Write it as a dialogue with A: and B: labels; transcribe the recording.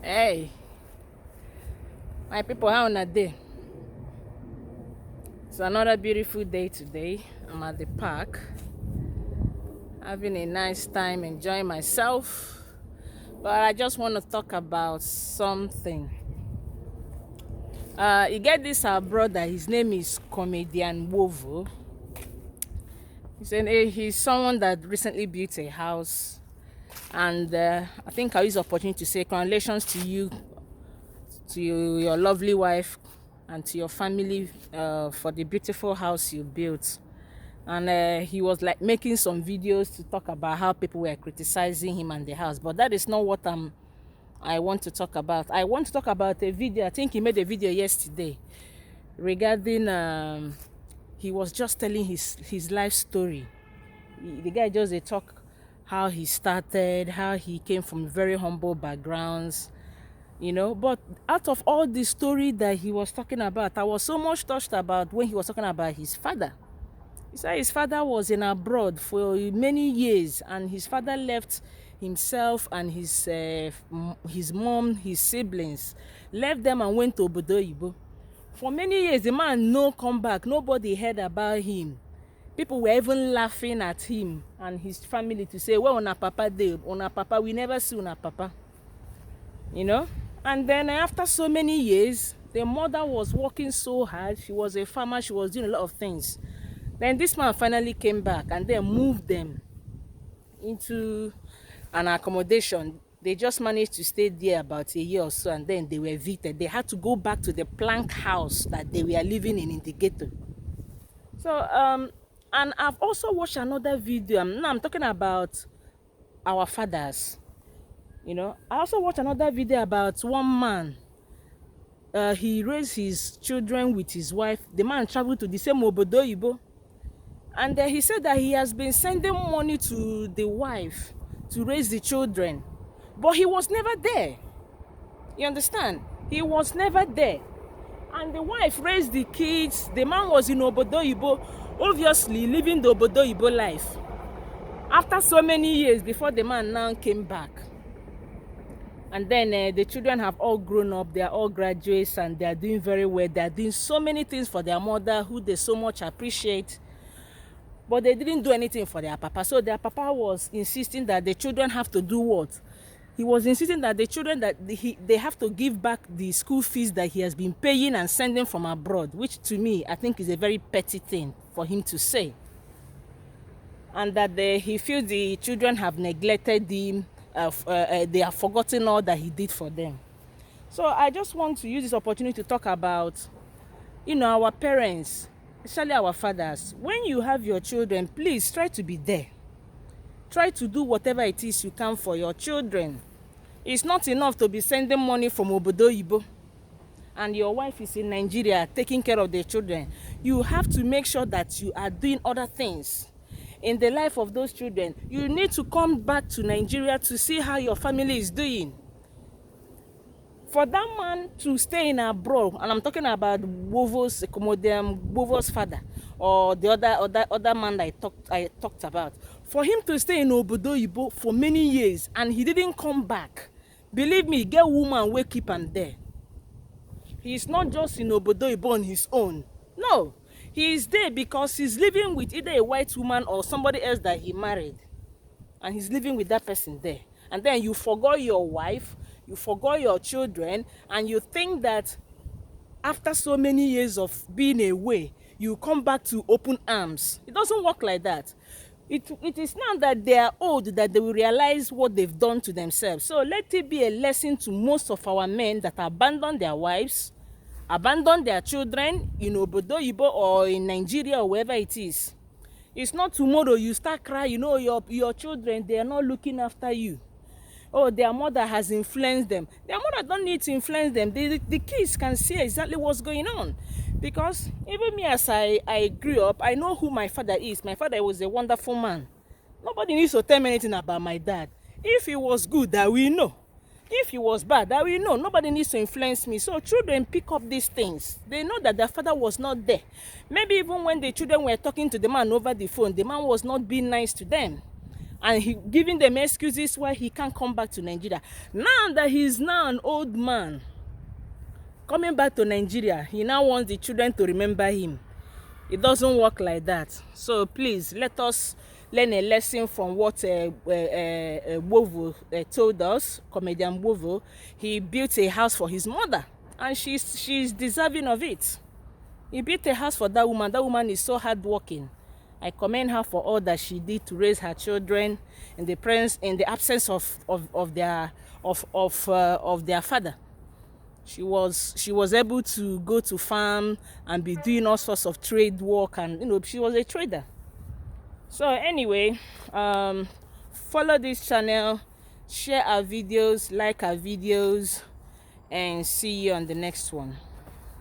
A: Hey, my people, how on a day? It's another beautiful day today. I'm at the park, having a nice time, enjoying myself. But I just want to talk about something. You get this our brother, his name is Comedian Gbovo. He's someone that recently built a house. And I think I'll use the opportunity to say congratulations to you, to your lovely wife, and to your family for the beautiful house you built. And he was like making some videos to talk about how people were criticizing him and the house, but that is not what I want to talk about. I want to talk about a video. I think he made a video yesterday regarding he was just telling his life story. The guy just talk how he started, how he came from very humble backgrounds, but out of all the story that he was talking about, I was so much touched about when he was talking about his father. He said his father was in abroad for many years, and his father left himself and his mom, his siblings, left them and went to Obodo Oyibo. For many years, the man no come back. Nobody heard about him. People were even laughing at him and his family to say, well, una papa dey, una papa, we never see una papa. And then after so many years, the mother was working so hard. She was a farmer. She was doing a lot of things. Then this man finally came back and then moved them into an accommodation. They just managed to stay there about a year or so, and then they were evicted. They had to go back to the plank house that they were living in the ghetto. So, and I've also watched another video. Now I'm talking about our fathers. I also watched another video about one man. He raised his children with his wife. The man traveled to the same Obodo Oyibo. And he said that he has been sending money to the wife to raise the children. But he was never there. You understand? He was never there. And the wife raised the kids. The man was in Obodo Oyibo, obviously living the Obodo Oyibo life. After so many years, before the man now came back. And then the children have all grown up. They are all graduates and they are doing very well. They are doing so many things for their mother, who they so much appreciate. But they didn't do anything for their papa. So their papa was insisting that the children have to do what? He was insisting that the children, they have to give back the school fees that he has been paying and sending from abroad, which to me, I think is a very petty thing for him to say. And that he feels the children have neglected him. They have forgotten all that he did for them. So I just want to use this opportunity to talk about, our parents, especially our fathers. When you have your children, please try to be there. Try to do whatever it is you can for your children. It's not enough to be sending money from Obodo Oyibo and your wife is in Nigeria taking care of their children. You have to make sure that you are doing other things in the life of those children. You need to come back to Nigeria to see how your family is doing. For that man to stay in abroad, and I'm talking about Gbovo's father, or the other man that I talked about, for him to stay in Obodo Oyibo for many years and he didn't come back, believe me, get woman wake keep am there. He's not just in Obodo Oyibo on his own. No. He is there because he's living with either a white woman or somebody else that he married. And he's living with that person there. And then you forgot your wife, you forgot your children, and you think that after so many years of being away, you come back to open arms. It doesn't work like that. It is now that they are old that they will realize what they've done to themselves. So let it be a lesson to most of our men that abandon their wives, abandon their children in Obodo Oyibo or in Nigeria or wherever it is. It's not tomorrow you start crying, your children, they are not looking after you. Oh, their mother has influenced them. Their mother don't need to influence them. The kids can see exactly what's going on. Because even me, as I grew up, I know who my father is. My father was a wonderful man. Nobody needs to tell me anything about my dad. If he was good, that we know. If he was bad, that we know. Nobody needs to influence me. So children pick up these things. They know that their father was not there. Maybe even when the children were talking to the man over the phone, the man was not being nice to them. and he giving them excuses why he can't come back to Nigeria. Now that he's now an old man coming back to Nigeria, he now wants the children to remember him. It doesn't work like that. So please let us learn a lesson from what Gbovo told us. Comedian Gbovo, he built a house for his mother, and she's deserving of it. He built a house for that woman. That woman is so hardworking. I commend her for all that she did to raise her children in the absence of their father. She was able to go to farm and be doing all sorts of trade work, and she was a trader. So anyway, follow this channel, share our videos, like our videos, and see you on the next one.